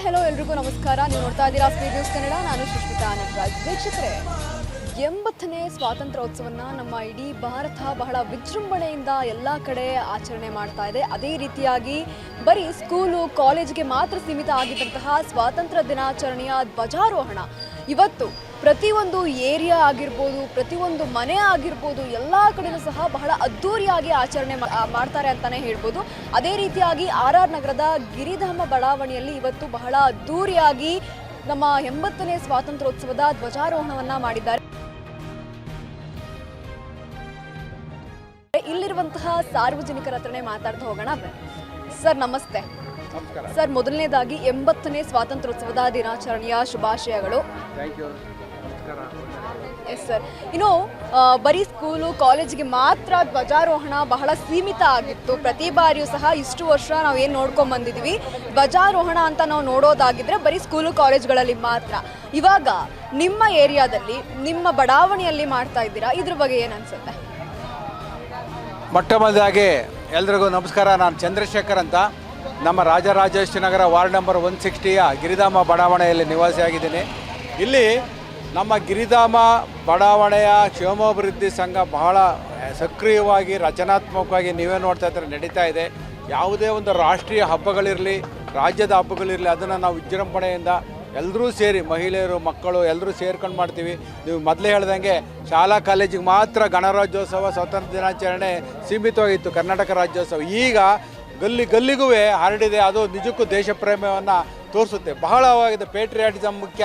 Hello ಎಲ್ರಿಗೂ ನಮಸ್ಕಾರ. ನೀವು ನೋಡ್ತಾ ಇದ್ದೀರಾ ಸ್ಪೀಡ್ ನ್ಯೂಸ್ ಕನ್ನಡ. ನಾನು ಸುಷ್ಮಿತಾ ನಟರಾಜ್. ವೀಕ್ಷಕರೇ, 80ನೇ ಸ್ವಾತಂತ್ರ್ಯೋತ್ಸವವನ್ನು ನಮ್ಮ ಇಡೀ ಭಾರತ ಬಹಳ ವಿಜೃಂಭಣೆಯಿಂದ ಎಲ್ಲ ಕಡೆ ಆಚರಣೆ ಮಾಡ್ತಾ ಇದೆ. ಅದೇ ರೀತಿಯಾಗಿ ಬರೀ ಸ್ಕೂಲು ಕಾಲೇಜಿಗೆ ಮಾತ್ರ ಸೀಮಿತ ಆಗಿದ್ದಂತಹ ಸ್ವಾತಂತ್ರ್ಯ ದಿನಾಚರಣೆಯ ಧ್ವಜಾರೋಹಣ ಇವತ್ತು ಪ್ರತಿಯೊಂದು ಏರಿಯಾ ಆಗಿರ್ಬೋದು, ಪ್ರತಿಯೊಂದು ಮನೆ ಆಗಿರ್ಬೋದು, ಎಲ್ಲ ಕಡೆಯೂ ಸಹ ಬಹಳ ಅದ್ಧೂರಿಯಾಗಿ ಆಚರಣೆ ಮಾಡ್ತಾರೆ ಅಂತಲೇ ಹೇಳ್ಬೋದು. ಅದೇ ರೀತಿಯಾಗಿ RR ನಗರದ ಗಿರಿಧಾಮ ಬಡಾವಣೆಯಲ್ಲಿ ಇವತ್ತು ಬಹಳ ಅದ್ಧೂರಿಯಾಗಿ ನಮ್ಮ 80ನೇ ಸ್ವಾತಂತ್ರ್ಯೋತ್ಸವದ ಧ್ವಜಾರೋಹಣವನ್ನು ಮಾಡಿದ್ದಾರೆ. ಇಲ್ಲಿರುವಂತಹ ಸಾರ್ವಜನಿಕರ ಹತ್ರನೇ ಮಾತಾಡ್ತಾ ಹೋಗೋಣ. ಸರ್ ನಮಸ್ತೆ. ಸರ್, ಮೊದಲನೇದಾಗಿ 80ನೇ ಸ್ವಾತಂತ್ರ್ಯೋತ್ಸವದ ದಿನಾಚರಣೆಯ ಶುಭಾಶಯಗಳು. Yes sir. ಇನ್ನು ಬರೀ ಸ್ಕೂಲು ಕಾಲೇಜಿಗೆ ಮಾತ್ರ ಧ್ವಜಾರೋಹಣ ಬಹಳ ಸೀಮಿತ ಆಗಿತ್ತು. ಪ್ರತಿ ಬಾರಿಯೂ ಸಹ ಇಷ್ಟು ವರ್ಷ ನಾವು ಏನು ನೋಡ್ಕೊಂಡು ಬಂದಿದ್ದೀವಿ, ಧ್ವಜಾರೋಹಣ ಅಂತ ನಾವು ನೋಡೋದಾಗಿದ್ರೆ ಬರೀ ಸ್ಕೂಲು ಕಾಲೇಜ್ಗಳಲ್ಲಿ ಮಾತ್ರ. ಇವಾಗ ನಿಮ್ಮ ಏರಿಯಾದಲ್ಲಿ, ನಿಮ್ಮ ಬಡಾವಣೆಯಲ್ಲಿ ಮಾಡ್ತಾ ಇದ್ದೀರಾ, ಇದ್ರ ಬಗ್ಗೆ ಏನು ಅನ್ಸುತ್ತೆ? ಮೊಟ್ಟ ಮೊದಲಾಗಿ ಎಲ್ರಿಗೂ ನಮಸ್ಕಾರ. ನಾನು ಚಂದ್ರಶೇಖರ್ ಅಂತ, ನಮ್ಮ ರಾಜರಾಜೇಶ್ವರಿ ನಗರ ವಾರ್ಡ್ ನಂಬರ್ 160ಯ ಗಿರಿಧಾಮ ಬಡಾವಣೆಯಲ್ಲಿ ನಿವಾಸಿಯಾಗಿದ್ದೀನಿ. ಇಲ್ಲಿ ನಮ್ಮ ಗಿರಿಧಾಮ ಬಡಾವಣೆಯ ಕ್ಷೇಮಾಭಿವೃದ್ಧಿ ಸಂಘ ಬಹಳ ಸಕ್ರಿಯವಾಗಿ, ರಚನಾತ್ಮಕವಾಗಿ ನೀವೇ ನೋಡ್ತಾ ಇದ್ದರೆ ನಡೀತಾ ಇದೆ. ಯಾವುದೇ ಒಂದು ರಾಷ್ಟ್ರೀಯ ಹಬ್ಬಗಳಿರಲಿ, ರಾಜ್ಯದ ಹಬ್ಬಗಳಿರಲಿ, ಅದನ್ನು ನಾವು ವಿಜೃಂಭಣೆಯಿಂದ ಎಲ್ಲರೂ ಸೇರಿ, ಮಹಿಳೆಯರು, ಮಕ್ಕಳು ಎಲ್ಲರೂ ಸೇರ್ಕೊಂಡು ಮಾಡ್ತೀವಿ. ನೀವು ಮೊದಲೇ ಹೇಳ್ದಂಗೆ ಶಾಲಾ ಕಾಲೇಜಿಗೆ ಮಾತ್ರ ಗಣರಾಜ್ಯೋತ್ಸವ, ಸ್ವಾತಂತ್ರ್ಯ ದಿನಾಚರಣೆ ಸೀಮಿತವಾಗಿತ್ತು, ಕರ್ನಾಟಕ ರಾಜ್ಯೋತ್ಸವ. ಈಗ ಗಲ್ಲಿಗೂ ಹರಡಿದೆ. ಅದು ನಿಜಕ್ಕೂ ದೇಶ ಪ್ರೇಮವನ್ನು ತೋರಿಸುತ್ತೆ. ಬಹಳವಾಗಿದೆ. ಪೇಟ್ರಿಯಾಟಿಸಮ್ ಮುಖ್ಯ.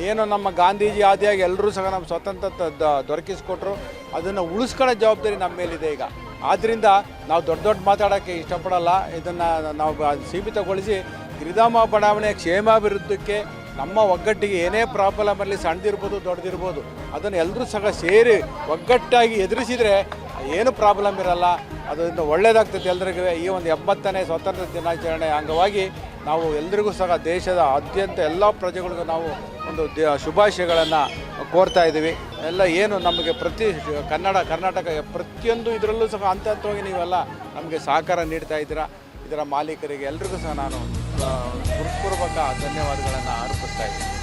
ಏನು ನಮ್ಮ ಗಾಂಧೀಜಿ ಆದಿಯಾಗಿ ಎಲ್ಲರೂ ಸಹ ನಮ್ಮ ಸ್ವಾತಂತ್ರ್ಯ ದೊರಕಿಸ್ಕೊಟ್ರು, ಅದನ್ನು ಉಳಿಸ್ಕೊಳ್ಳೋ ಜವಾಬ್ದಾರಿ ನಮ್ಮ ಮೇಲಿದೆ ಈಗ. ಆದ್ದರಿಂದ ನಾವು ದೊಡ್ಡ ಮಾತಾಡೋಕ್ಕೆ ಇಷ್ಟಪಡಲ್ಲ. ಇದನ್ನು ನಾವು ಸೀಮಿತಗೊಳಿಸಿ ಗಿರಿಧಾಮ ಬಡಾವಣೆಯ ಕ್ಷೇಮಾಭಿವೃದ್ಧಿಗೆ, ನಮ್ಮ ಒಗ್ಗಟ್ಟಿಗೆ ಏನೇ ಪ್ರಾಬ್ಲಮ್ ಅಲ್ಲಿ ಸಣ್ಣದಿರ್ಬೋದು ದೊಡ್ಡದಿರ್ಬೋದು, ಅದನ್ನು ಎಲ್ಲರೂ ಸಹ ಸೇರಿ ಒಗ್ಗಟ್ಟಾಗಿ ಎದುರಿಸಿದರೆ ಏನು ಪ್ರಾಬ್ಲಮ್ ಇರಲ್ಲ. ಅದರಿಂದ ಒಳ್ಳೆಯದಾಗ್ತದೆ ಎಲ್ರಿಗೂ. ಈ ಒಂದು 80ನೇ ಸ್ವಾತಂತ್ರ್ಯ ದಿನಾಚರಣೆ ಅಂಗವಾಗಿ ನಾವು ಎಲ್ರಿಗೂ ಸಹ ದೇಶದ ಆದ್ಯಂತ ಎಲ್ಲ ಪ್ರಜೆಗಳಿಗೂ ನಾವು ಒಂದು ಶುಭಾಶಯಗಳನ್ನು ಕೋರ್ತಾ ಇದ್ದೀವಿ. ಎಲ್ಲ ಏನು ನಮಗೆ ಕರ್ನಾಟಕ ಪ್ರತಿಯೊಂದು ಇದರಲ್ಲೂ ಸಹ ಹಂತವಾಗಿ ನೀವೆಲ್ಲ ನಮಗೆ ಸಹಕಾರ ನೀಡ್ತಾ ಇದ್ದೀರಾ. ಇದರ ಮಾಲೀಕರಿಗೆ ಎಲ್ರಿಗೂ ಸಹ ನಾನು ಹೃತ್ಪೂರ್ವಕ ಧನ್ಯವಾದಗಳನ್ನು ಅರ್ಪಿಸ್ತಾ ಇದ್ದೀನಿ.